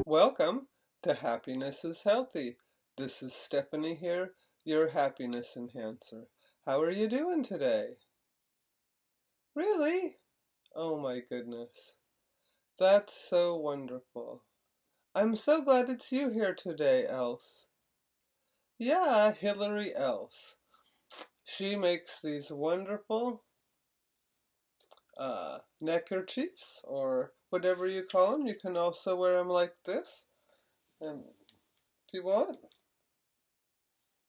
Welcome to Happiness is Healthy. This is Stephanie here, your happiness enhancer. How are you doing today? Really? Oh my goodness. That's so wonderful. I'm so glad it's you here today, Else. Yeah, Hillary Else. She makes these wonderful neckerchiefs, or whatever you call them. You can also wear them like this, and if you want.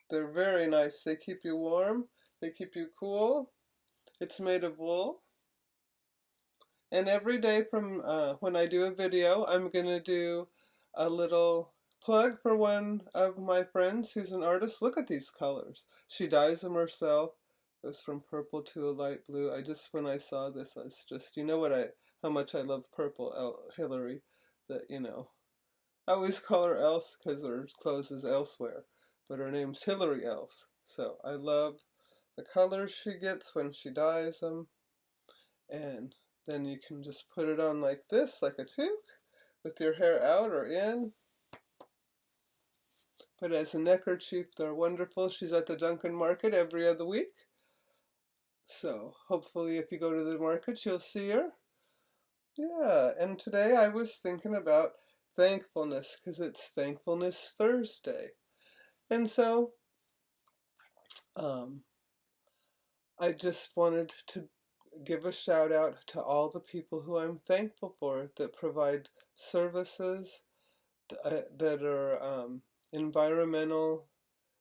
They're very nice. They keep you warm. They keep you cool. It's made of wool. And every day from when I do a video, I'm going to do a little plug for one of my friends who's an artist. Look at these colors. She dyes them herself. It was from purple to a light blue. When I saw this, I was just, how much I love purple, Hillary, I always call her Else because her clothes is Elsewhere, but her name's Hillary Else. So I love the colors she gets when she dyes them, and then you can just put it on like this, like a toque, with your hair out or in. But as a neckerchief, they're wonderful. She's at the Dunkin' Market every other week. So hopefully if you go to the market, you'll see her. Yeah, and today I was thinking about thankfulness because it's Thankfulness Thursday. And so I just wanted to give a shout out to all the people who I'm thankful for that provide services that are environmental,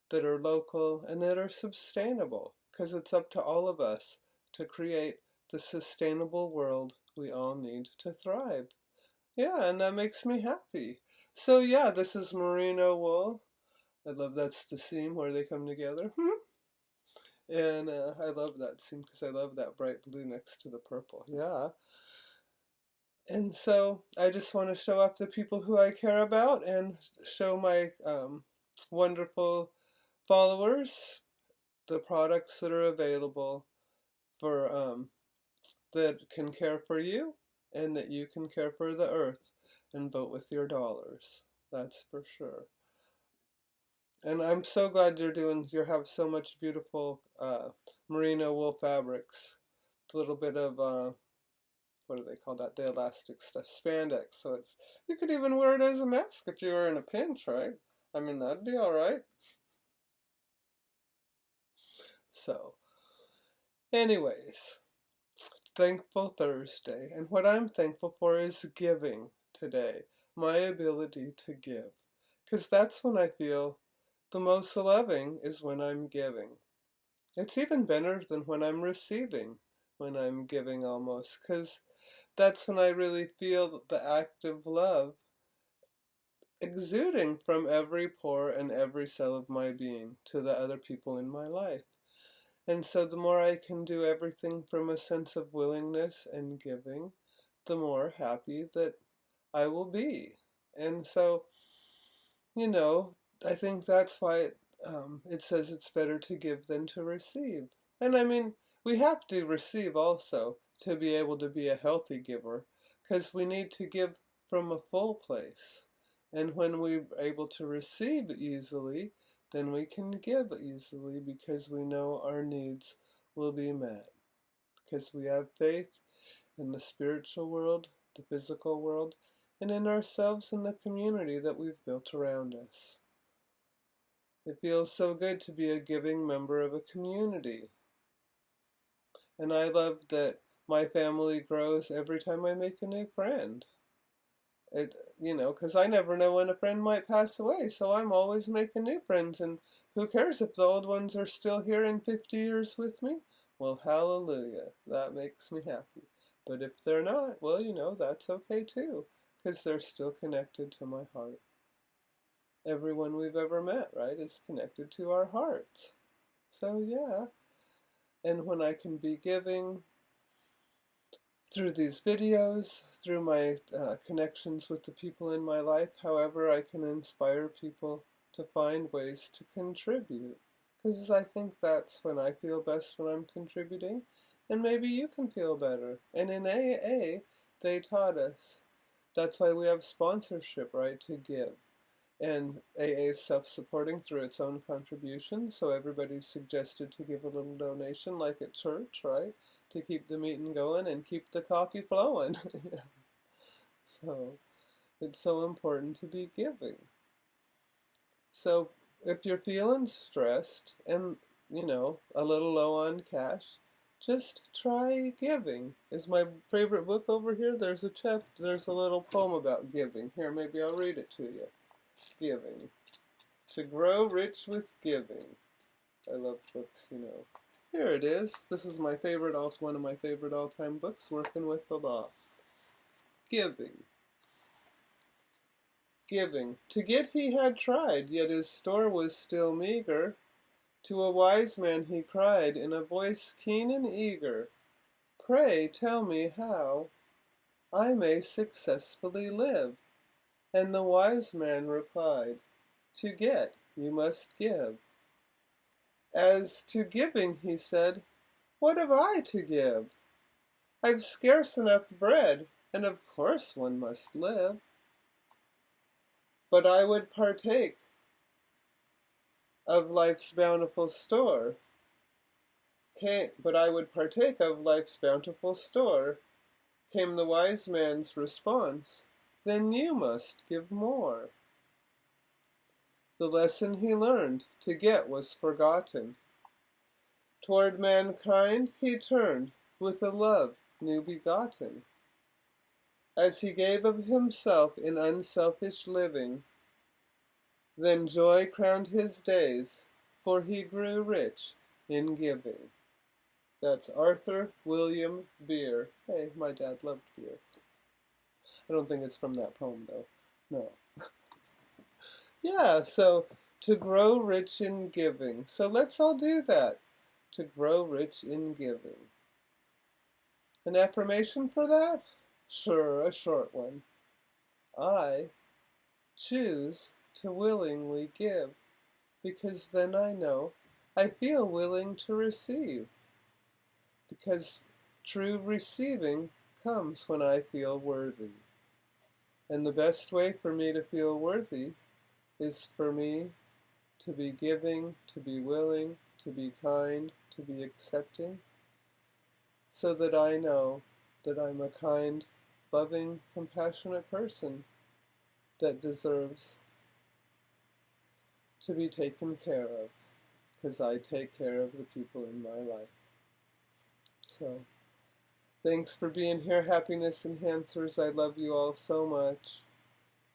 that are local, and that are sustainable, because it's up to all of us to create the sustainable world we all need to thrive. Yeah, and that makes me happy. So yeah, this is merino wool. I love that's the seam where they come together. And I love that seam because I love that bright blue next to the purple. Yeah. And so I just want to show off the people who I care about and show my wonderful followers the products that are available for that can care for you and that you can care for the earth and vote with your dollars. That's for sure. And I'm so glad you have so much beautiful merino wool fabrics. A little bit of, what do they call that? The elastic stuff, spandex. So you could even wear it as a mask if you were in a pinch, right? I mean, that'd be all right. So, anyways, Thankful Thursday. And what I'm thankful for is giving today. My ability to give. Because that's when I feel the most loving, is when I'm giving. It's even better than when I'm receiving, when I'm giving almost, because that's when I really feel the act of love exuding from every pore and every cell of my being to the other people in my life. And so the more I can do everything from a sense of willingness and giving, the more happy that I will be. And so, I think that's why it says it's better to give than to receive. And I mean, we have to receive also to be able to be a healthy giver, because we need to give from a full place. And when we're able to receive easily, then we can give easily because we know our needs will be met. Because we have faith in the spiritual world, the physical world, and in ourselves and the community that we've built around us. It feels so good to be a giving member of a community. And I love that my family grows every time I make a new friend. Because I never know when a friend might pass away, so I'm always making new friends, and who cares if the old ones are still here in 50 years with me? Well, hallelujah, that makes me happy. But if they're not, well, that's okay too, because they're still connected to my heart. Everyone we've ever met, right, is connected to our hearts. So yeah, and when I can be giving through these videos, through my connections with the people in my life, however I can inspire people to find ways to contribute. Because I think that's when I feel best, when I'm contributing, and maybe you can feel better. And in AA, they taught us That's why we have sponsorship, right, to give. And AA is self-supporting through its own contributions, so everybody's suggested to give a little donation like at church, right, to keep the meeting going and keep the coffee flowing. So it's so important to be giving. So if you're feeling stressed and, a little low on cash, just try giving. Is my favorite book over here. There's a little poem about giving. Here, maybe I'll read it to you. Giving. To grow rich with giving. I love books. Here it is. This is one of my favorite all-time books, Working with the Law. Giving. Giving. To get he had tried, yet his store was still meager. To a wise man he cried, in a voice keen and eager, "Pray tell me how I may successfully live." And the wise man replied, "To get, you must give." As to giving, he said, "What have I to give? I've scarce enough bread, and of course one must live. But I would partake of life's bountiful store. Came the wise man's response, "Then you must give more." The lesson he learned to get was forgotten. Toward mankind he turned with a love new begotten. As he gave of himself in unselfish living, then joy crowned his days, for he grew rich in giving. That's Arthur William Beer. Hey, my dad loved beer. I don't think it's from that poem, though. No. Yeah, so to grow rich in giving. So let's all do that. To grow rich in giving. An affirmation for that? Sure, a short one. I choose to willingly give, because then I know I feel willing to receive. Because true receiving comes when I feel worthy. And the best way for me to feel worthy is for me to be giving, to be willing, to be kind, to be accepting, so that I know that I'm a kind, loving, compassionate person that deserves to be taken care of, because I take care of the people in my life. So, thanks for being here, Happiness Enhancers. I love you all so much.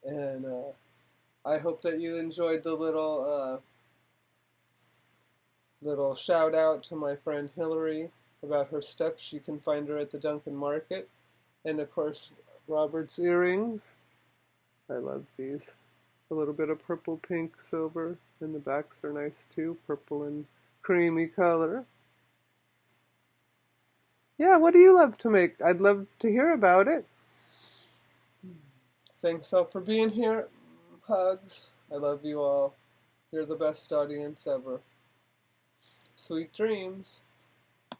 And I hope that you enjoyed the little shout out to my friend Hillary about her steps. You can find her at the Duncan Market. And of course, Robert's earrings. I love these. A little bit of purple, pink, silver. And the backs are nice too. Purple and creamy color. Yeah, what do you love to make? I'd love to hear about it. Thanks all for being here. Hugs. I love you all. You're the best audience ever. Sweet dreams.